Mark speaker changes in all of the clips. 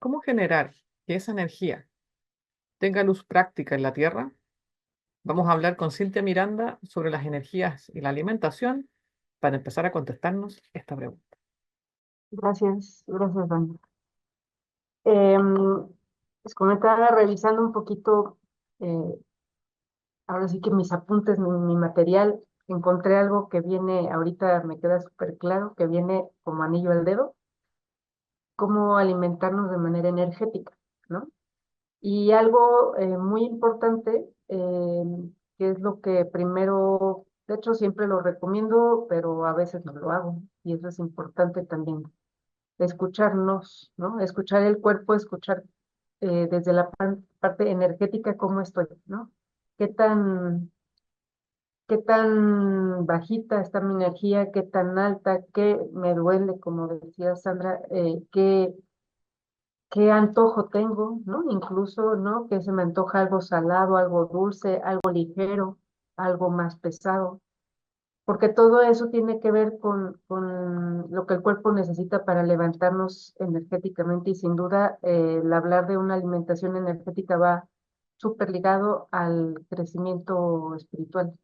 Speaker 1: ¿Cómo generar que esa energía tenga luz práctica en la Tierra? Vamos a hablar con Cintia Miranda sobre las energías y la alimentación para empezar a contestarnos esta pregunta.
Speaker 2: Gracias, gracias, Dani. Les comentaba revisando un poquito, eh, ahora sí que mis apuntes, mi material, encontré algo que viene, ahorita me queda súper claro, que viene como anillo al dedo, cómo alimentarnos de manera energética, ¿no? Y algo muy importante, que es lo que primero, de hecho siempre lo recomiendo, pero a veces no lo hago, y eso es importante también escucharnos, ¿no? Escuchar el cuerpo, escuchar desde la parte energética cómo estoy, ¿no? ¿Qué tan, qué tan bajita está mi energía? ¿Qué tan alta? ¿Qué me duele, como decía Sandra? ¿Qué antojo tengo, ¿no? Incluso, ¿no? Que se me antoja algo salado, algo dulce, algo ligero, algo más pesado, porque todo eso tiene que ver con lo que el cuerpo necesita para levantarnos energéticamente y sin duda el hablar de una alimentación energética va súper ligado al crecimiento espiritual,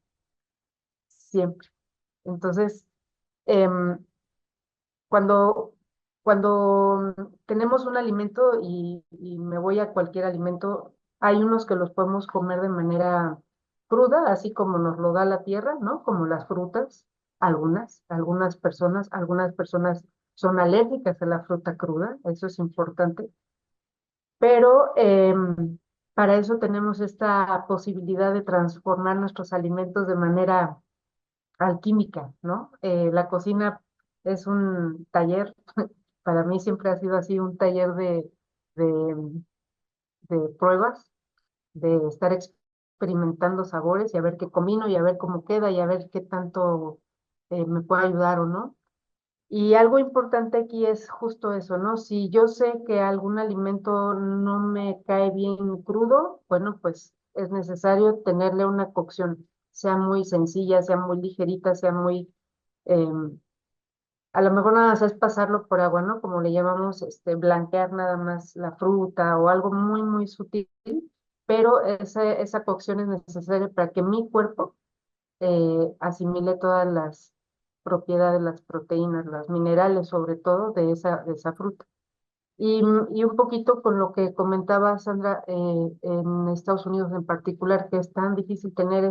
Speaker 2: siempre. Entonces, em, cuando, cuando tenemos un alimento y me voy a cualquier alimento, hay unos que los podemos comer de manera cruda, así como nos lo da la tierra, ¿no? Como las frutas, algunas personas son alérgicas a la fruta cruda, eso es importante, pero para eso tenemos esta posibilidad de transformar nuestros alimentos de manera alquímica, ¿no? La cocina es un taller, para mí siempre ha sido así un taller de, de pruebas, de estar experimentando sabores y a ver qué combino y a ver cómo queda y a ver qué tanto me puede ayudar o no. Y algo importante aquí es justo eso, ¿no? Si yo sé que algún alimento no me cae bien crudo, bueno, pues es necesario tenerle una cocción, sea muy sencilla, sea muy ligerita, sea muy, a lo mejor nada más es pasarlo por agua, ¿no? Como le llamamos, blanquear nada más la fruta o algo muy, muy sutil, pero esa cocción es necesaria para que mi cuerpo asimile todas las propiedades, las proteínas, los minerales, sobre todo de esa fruta. Y un poquito con lo que comentaba Sandra, en Estados Unidos en particular, que es tan difícil tener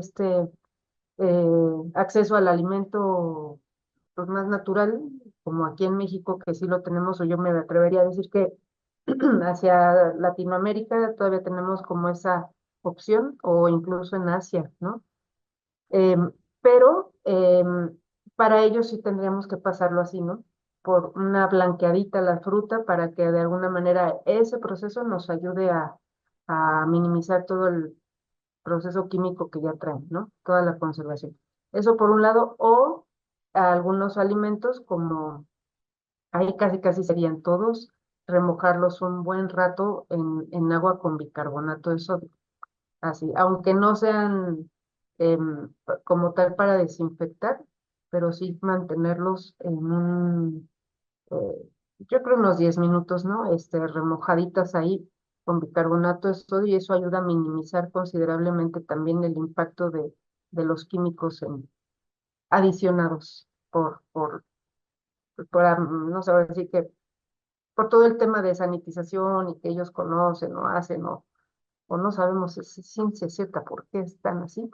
Speaker 2: acceso al alimento pues, más natural, como aquí en México, que sí lo tenemos, o yo me atrevería a decir que hacia Latinoamérica todavía tenemos como esa opción, o incluso en Asia, ¿no? Pero para ello sí tendríamos que pasarlo así, ¿no? Por una blanqueadita la fruta para que de alguna manera ese proceso nos ayude a minimizar todo el proceso químico que ya traen, ¿no? Toda la conservación. Eso por un lado, o algunos alimentos como ahí casi casi serían todos, remojarlos un buen rato en agua con bicarbonato de sodio. Así, aunque no sean como tal para desinfectar, pero sí mantenerlos en yo creo unos 10 minutos, ¿no? Remojaditas ahí con bicarbonato de sodio y eso ayuda a minimizar considerablemente también el impacto de los químicos adicionados no sé, decir que por todo el tema de sanitización y que ellos conocen o hacen o no sabemos si es ciencia cierta por qué están así,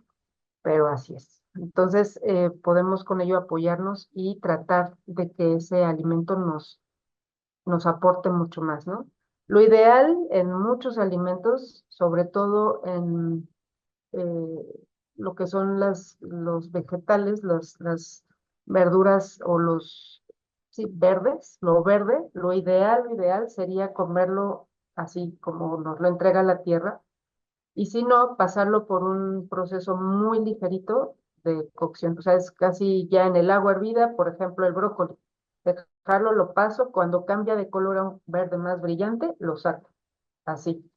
Speaker 2: pero así es. Entonces, podemos con ello apoyarnos y tratar de que ese alimento nos aporte mucho más, ¿no? Lo ideal en muchos alimentos, sobre todo en lo que son los vegetales, las verduras o sí, verdes, lo verde, lo ideal sería comerlo así como nos lo entrega la tierra y si no, pasarlo por un proceso muy ligerito de cocción. O sea, es casi ya en el agua hervida, por ejemplo, el brócoli. Dejarlo, lo paso, cuando cambia de color a un verde más brillante, lo saco. Así.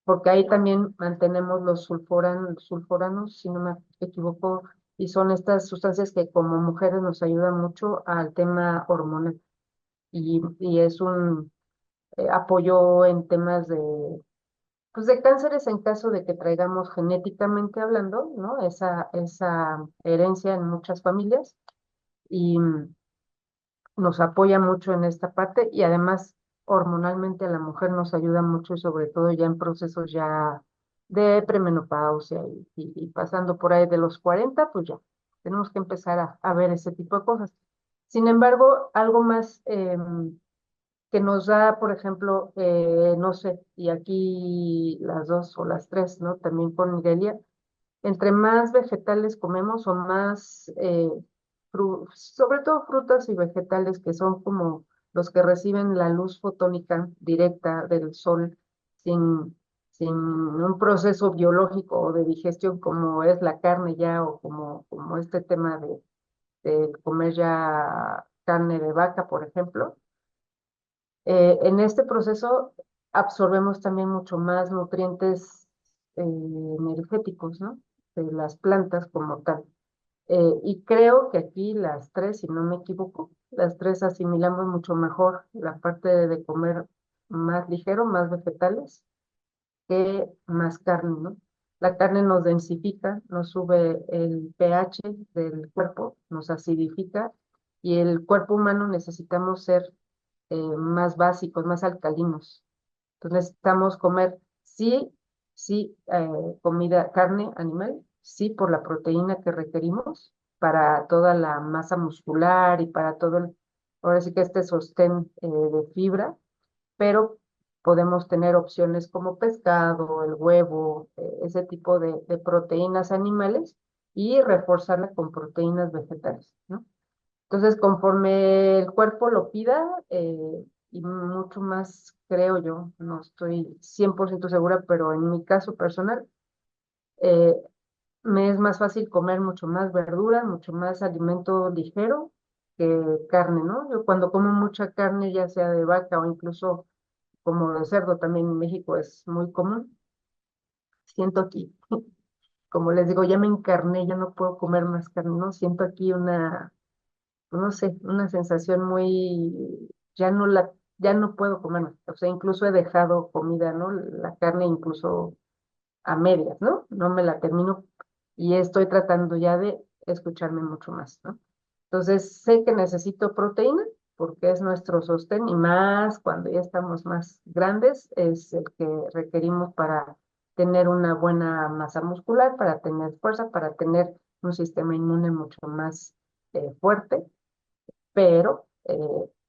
Speaker 2: Porque ahí también mantenemos los sulforanos, si no me equivoco, y son estas sustancias que como mujeres nos ayudan mucho al tema hormonal. Y es apoyó en temas pues de cánceres en caso de que traigamos genéticamente hablando, ¿no? Esa herencia en muchas familias y nos apoya mucho en esta parte y además hormonalmente a la mujer nos ayuda mucho, sobre todo ya en procesos ya de premenopausia y pasando por ahí de los 40 pues ya tenemos que empezar a ver ese tipo de cosas. Sin embargo, algo más que nos da, por ejemplo, no sé, y aquí las dos o las tres, ¿no? También con Miguelia, entre más vegetales comemos o más, sobre todo frutas y vegetales que son como los que reciben la luz fotónica directa del sol sin un proceso biológico o de digestión como es la carne ya o como este tema de comer ya carne de vaca, por ejemplo. En este proceso absorbemos también mucho más nutrientes energéticos, ¿no? De las plantas como tal. Y creo que aquí las tres, si no me equivoco, las tres asimilamos mucho mejor la parte de comer más ligero, más vegetales, que más carne, ¿no? La carne nos densifica, nos sube el pH del cuerpo, nos acidifica y el cuerpo humano necesitamos ser más básicos, más alcalinos. Entonces necesitamos comer, sí, sí, comida, carne animal, sí, por la proteína que requerimos para toda la masa muscular y para todo ahora sí que este sostén de fibra, pero podemos tener opciones como pescado, el huevo, ese tipo de proteínas animales y reforzarla con proteínas vegetales, ¿no? Entonces, conforme el cuerpo lo pida, y mucho más, creo yo, no estoy 100% segura, pero en mi caso personal, eh, me es más fácil comer mucho más verdura, mucho más alimento ligero que carne, ¿no? Yo cuando como mucha carne, ya sea de vaca o incluso como de cerdo, también en México es muy común, siento aquí, como les digo, ya me encarné, ya no puedo comer más carne, ¿no? Siento aquí no sé, una sensación muy, ya no puedo comer más. O sea, incluso he dejado comida, ¿no? La carne incluso a medias, ¿no? No me la termino y estoy tratando ya de escucharme mucho más, ¿no? Entonces, sé que necesito proteína porque es nuestro sostén y más cuando ya estamos más grandes, es el que requerimos para tener una buena masa muscular, para tener fuerza, para tener un sistema inmune mucho más fuerte, pero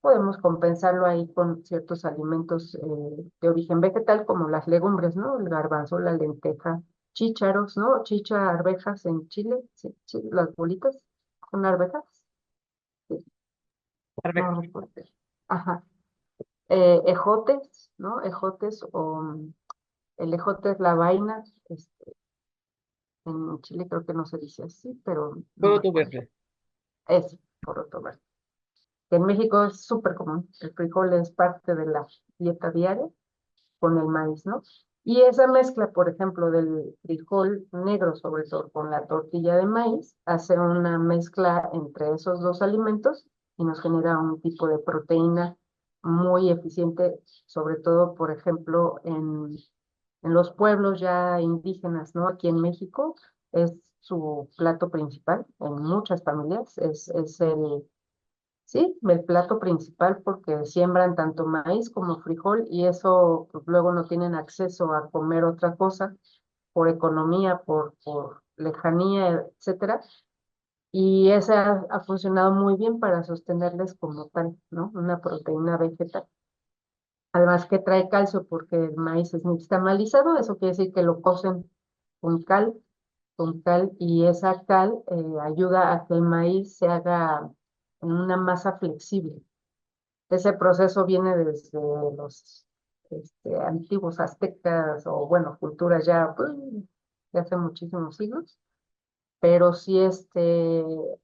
Speaker 2: podemos compensarlo ahí con ciertos alimentos de origen vegetal, como las legumbres, ¿no? El garbanzo, la lenteja, chícharos, ¿no? Chicha, arvejas en Chile, sí, sí, las bolitas son arvejas, sí, no
Speaker 1: Arvejas.
Speaker 2: recuerdo. Ajá. Ejotes, ¿no? Ejotes o el ejote es la vaina, en Chile creo que no se dice así, pero no
Speaker 1: Poroto
Speaker 2: recuerdo.
Speaker 1: verde.
Speaker 2: Es poroto verde. Que en México es súper común. El frijol es parte de la dieta diaria con el maíz, ¿no? Y esa mezcla, por ejemplo, del frijol negro, sobre todo con la tortilla de maíz, hace una mezcla entre esos dos alimentos y nos genera un tipo de proteína muy eficiente, sobre todo, por ejemplo, en los pueblos ya indígenas, ¿no? Aquí en México es su plato principal en muchas familias, es sí, el plato principal porque siembran tanto maíz como frijol y eso pues, luego no tienen acceso a comer otra cosa por economía, por lejanía, etcétera. Y esa ha funcionado muy bien para sostenerles como tal, ¿no? Una proteína vegetal. Además que trae calcio porque el maíz es nixtamalizado, eso quiere decir que lo cocen con cal, con cal, y esa cal ayuda a que el maíz se haga en una masa flexible. Ese proceso viene desde los antiguos aztecas o, bueno, culturas ya de hace muchísimos siglos, pero sí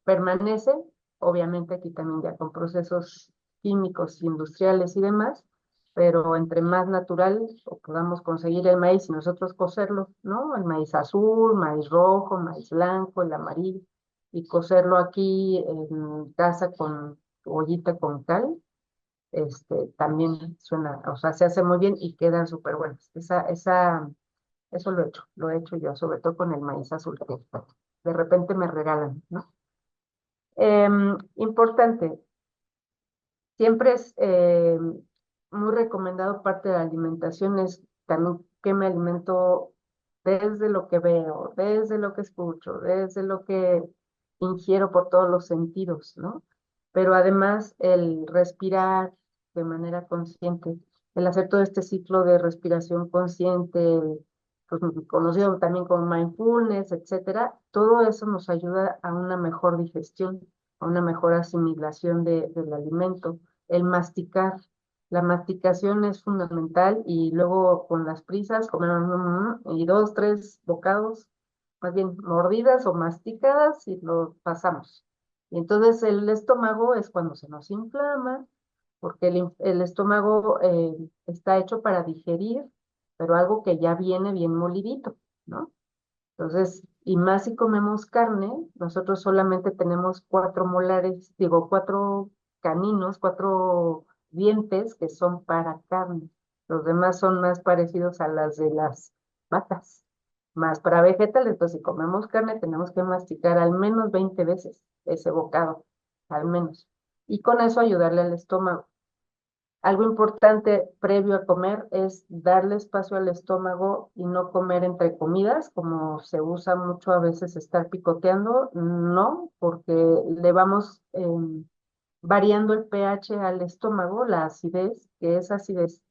Speaker 2: permanece, obviamente aquí también ya con procesos químicos, industriales y demás, pero entre más natural o podamos conseguir el maíz y nosotros cocerlo, ¿no? El maíz azul, maíz rojo, maíz blanco, el amarillo, y cocerlo aquí en casa con ollita con cal también suena, o sea, se hace muy bien y quedan súper buenas. Eso lo he hecho yo, sobre todo con el maíz azul que de repente me regalan, ¿no? Importante, siempre es muy recomendado parte de la alimentación es también que me alimento desde lo que veo, desde lo que escucho, desde lo que ingiero por todos los sentidos, ¿no? Pero además el respirar de manera consciente, el hacer todo este ciclo de respiración consciente, pues, conocido también como mindfulness, etcétera, todo eso nos ayuda a una mejor digestión, a una mejor asimilación del alimento, el masticar. La masticación es fundamental y luego con las prisas comer y dos, tres bocados, más bien mordidas o masticadas y lo pasamos. Y entonces el estómago es cuando se nos inflama, porque el estómago está hecho para digerir, pero algo que ya viene bien molidito, ¿no? Entonces, y más si comemos carne, nosotros solamente tenemos cuatro molares, digo, cuatro caninos, cuatro dientes que son para carne. Los demás son más parecidos a las de las vacas, más para vegetales. Entonces, si comemos carne, tenemos que masticar al menos 20 veces ese bocado, al menos. Y con eso ayudarle al estómago. Algo importante previo a comer es darle espacio al estómago y no comer entre comidas, como se usa mucho a veces estar picoteando, no, porque le vamos variando el pH al estómago, la acidez, que es acidez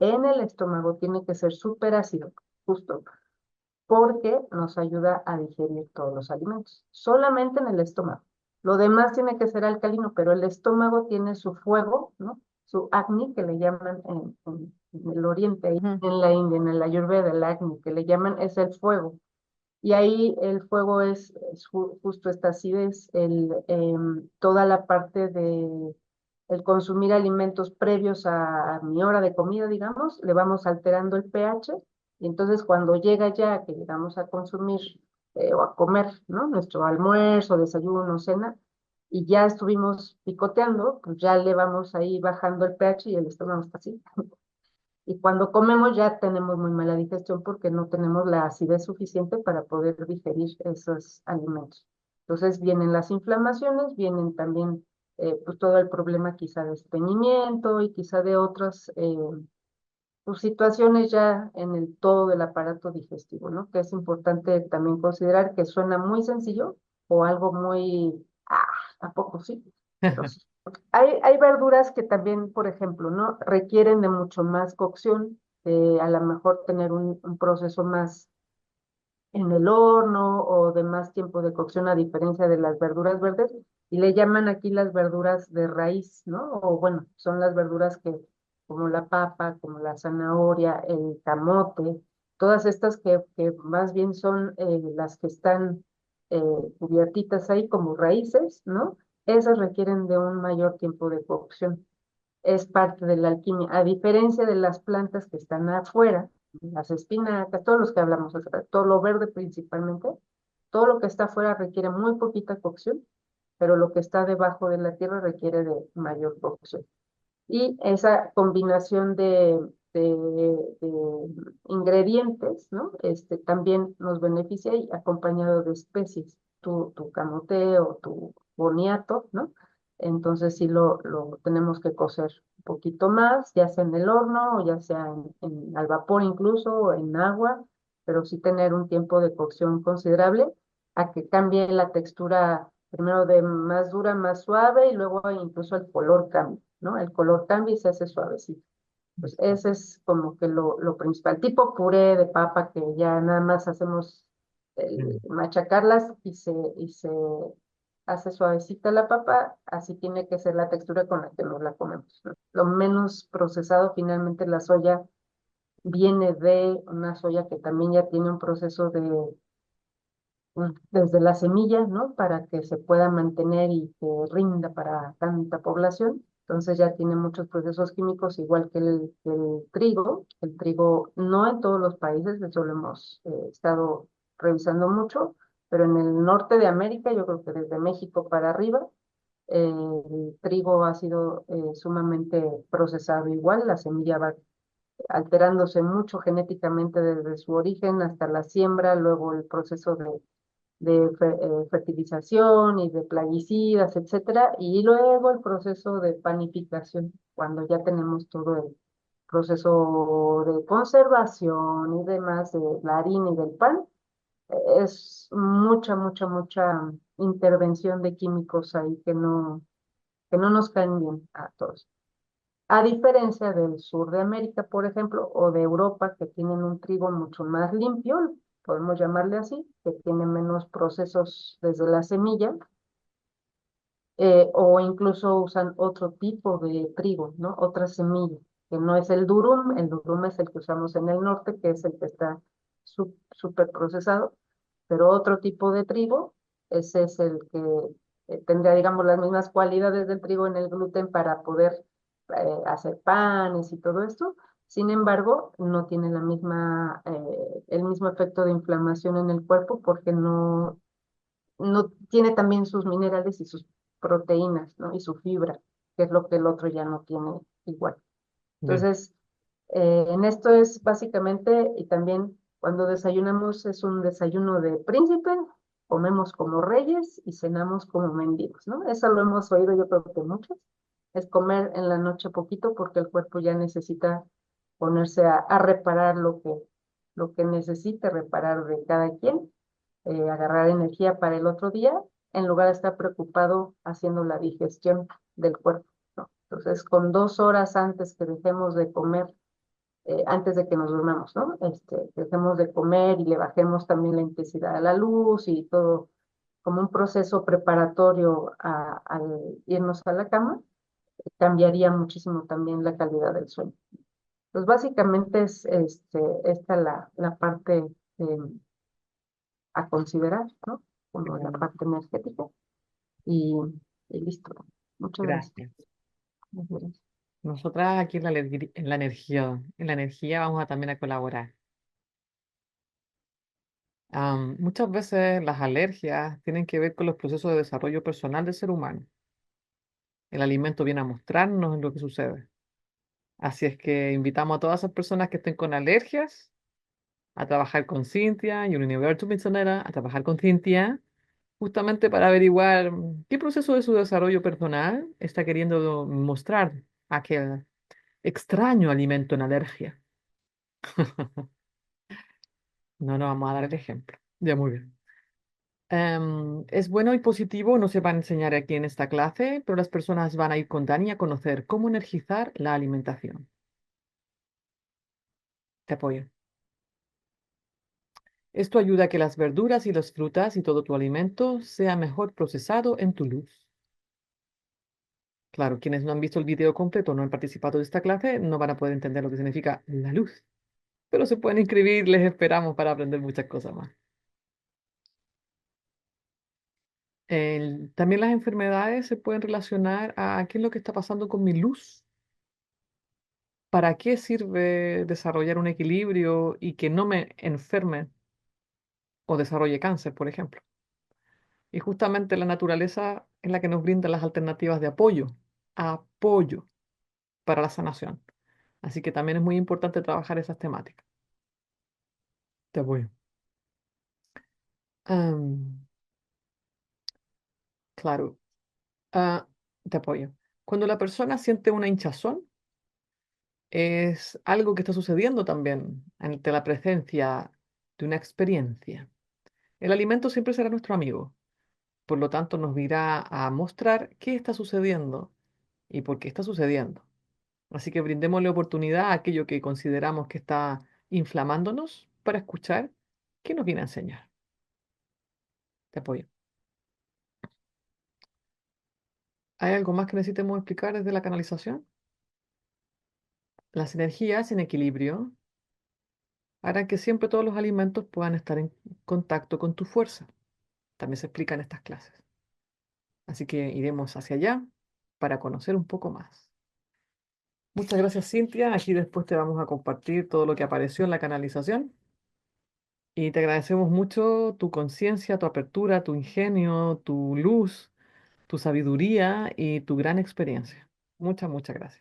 Speaker 2: en el estómago tiene que ser súper ácido, justo, porque nos ayuda a digerir todos los alimentos, solamente en el estómago. Lo demás tiene que ser alcalino, pero el estómago tiene su fuego, ¿no? Su Agni, que le llaman en el oriente, ahí
Speaker 1: Ujú.
Speaker 2: en la India, en la Ayurveda, el Agni, que le llaman es el fuego. Y ahí el fuego es justo esta acidez, toda la parte de el consumir alimentos previos a mi hora de comida, digamos, le vamos alterando el pH, y entonces cuando llega ya que llegamos a consumir o a comer, ¿no? Nuestro almuerzo, desayuno, cena, y ya estuvimos picoteando, pues ya le vamos ahí bajando el pH y el estómago está así. Y cuando comemos ya tenemos muy mala digestión porque no tenemos la acidez suficiente para poder digerir esos alimentos. Entonces vienen las inflamaciones, vienen también pues todo el problema quizá de estreñimiento y quizá de otras pues, situaciones ya en el todo del aparato digestivo, ¿no? Que es importante también considerar que suena muy sencillo o algo muy, ¿a poco sí? Pero sí. Hay verduras que también, por ejemplo, ¿no? Requieren de mucho más cocción, a lo mejor tener un proceso más en el horno o de más tiempo de cocción a diferencia de las verduras verdes, y le llaman aquí las verduras de raíz, ¿no? O bueno, son las verduras que, como la papa, como la zanahoria, el camote, todas estas que más bien son las que están cubiertitas ahí como raíces, ¿no? Esas requieren de un mayor tiempo de cocción, es parte de la alquimia, a diferencia de las plantas que están afuera, las espinacas, todos los que hablamos, todo lo verde principalmente, todo lo que está afuera requiere muy poquita cocción, pero lo que está debajo de la tierra requiere de mayor cocción. Y esa combinación de ingredientes, ¿no? También nos beneficia y acompañado de especies, tu camote o tu boniato, ¿no? Entonces sí lo tenemos que cocer un poquito más, ya sea en el horno o ya sea al vapor incluso o en agua, pero sí tener un tiempo de cocción considerable a que cambie la textura primero de más dura, más suave y luego incluso el color cambie, ¿no? El color cambia y se hace suavecito. Pues ese es como que lo principal. Tipo puré de papa que ya nada más hacemos
Speaker 1: Mm.
Speaker 2: machacarlas y se hace suavecita la papa, así tiene que ser la textura con la que nos la comemos, ¿no? Lo menos procesado, finalmente la soya viene de una soya que también ya tiene un proceso de desde la semilla, ¿no? Para que se pueda mantener y que rinda para tanta población. Entonces ya tiene muchos procesos químicos, igual que el trigo. El trigo no en todos los países, eso lo hemos estado revisando mucho, pero en el norte de América, yo creo que desde México para arriba, El trigo ha sido sumamente procesado igual, la semilla va alterándose mucho genéticamente desde su origen hasta la siembra, luego el proceso de fertilización y de plaguicidas, etcétera, y luego el proceso de panificación, cuando ya tenemos todo el proceso de conservación y demás de la harina y del pan, es mucha, mucha, mucha intervención de químicos ahí que no nos caen bien a todos. A diferencia del sur de América, por ejemplo, o de Europa, que tienen un trigo mucho más limpio, podemos llamarle así, que tiene menos procesos desde la semilla, o incluso usan otro tipo de trigo, ¿no? Otra semilla, que no es el durum es el que usamos en el norte, que es el que está súper procesado, pero otro tipo de trigo, ese es el que tendría, digamos, las mismas cualidades del trigo en el gluten para poder hacer panes y todo esto. Sin embargo, no tiene el mismo efecto de inflamación en el cuerpo porque no tiene también sus minerales y sus proteínas, ¿no? Y su fibra, que es lo que el otro ya no tiene igual.
Speaker 1: Bien,
Speaker 2: Entonces, en esto es básicamente, y también cuando desayunamos es un desayuno de príncipe, comemos como reyes y cenamos como mendigos, ¿no? Eso lo hemos oído yo creo que muchos, es comer en la noche poquito porque el cuerpo ya necesita ponerse a reparar lo que necesite reparar de cada quien, agarrar energía para el otro día, en lugar de estar preocupado haciendo la digestión del cuerpo, ¿no? Entonces, con 2 horas antes que dejemos de comer, antes de que nos durmamos, ¿no? Dejemos de comer y le bajemos también la intensidad a la luz y todo como un proceso preparatorio al irnos a la cama, cambiaría muchísimo también la calidad del sueño. Pues básicamente es esta la parte eh, a considerar, ¿no? Como la
Speaker 1: bien,
Speaker 2: parte energética y, y listo. Muchas gracias.
Speaker 1: gracias.
Speaker 2: Muchas gracias.
Speaker 1: Nosotras aquí en la energía vamos a también a colaborar. Muchas veces las alergias tienen que ver con los procesos de desarrollo personal del ser humano. El alimento viene a mostrarnos lo que sucede. Así es que invitamos a todas esas personas que estén con alergias a trabajar con Cintia y Universo Misionera, a trabajar con Cintia, justamente para averiguar qué proceso de su desarrollo personal está queriendo mostrar aquel extraño alimento en alergia. No nos vamos a dar el ejemplo. Ya, muy bien. Es bueno y positivo, no se va a enseñar aquí en esta clase, pero las personas van a ir con Dani a conocer cómo energizar la alimentación. Te apoyo. Esto ayuda a que las verduras y las frutas y todo tu alimento sea mejor procesado en tu luz. Claro, quienes no han visto el video completo, no han participado de esta clase, no van a poder entender lo que significa la luz. Pero se pueden inscribir, les esperamos para aprender muchas cosas más. También las enfermedades se pueden relacionar a qué es lo que está pasando con mi luz. ¿Para qué sirve desarrollar un equilibrio y que no me enferme o desarrolle cáncer, por ejemplo? Y justamente la naturaleza es la que nos brinda las alternativas de apoyo para la sanación. Así que también es muy importante trabajar esas temáticas. Te apoyo. Am, claro, ah, te apoyo. Cuando la persona siente una hinchazón, es algo que está sucediendo también ante la presencia de una experiencia. El alimento siempre será nuestro amigo, por lo tanto nos irá a mostrar qué está sucediendo y por qué está sucediendo. Así que brindémosle oportunidad a aquello que consideramos que está inflamándonos para escuchar qué nos viene a enseñar. Te apoyo. ¿Hay algo más que necesitemos explicar desde la canalización? Las energías en equilibrio harán que siempre todos los alimentos puedan estar en contacto con tu fuerza. También se explica en estas clases. Así que iremos hacia allá para conocer un poco más. Muchas gracias, Cintia. Aquí después te vamos a compartir todo lo que apareció en la canalización. Y te agradecemos mucho tu conciencia, tu apertura, tu ingenio, tu luz, tu sabiduría y tu gran experiencia. Muchas, muchas gracias.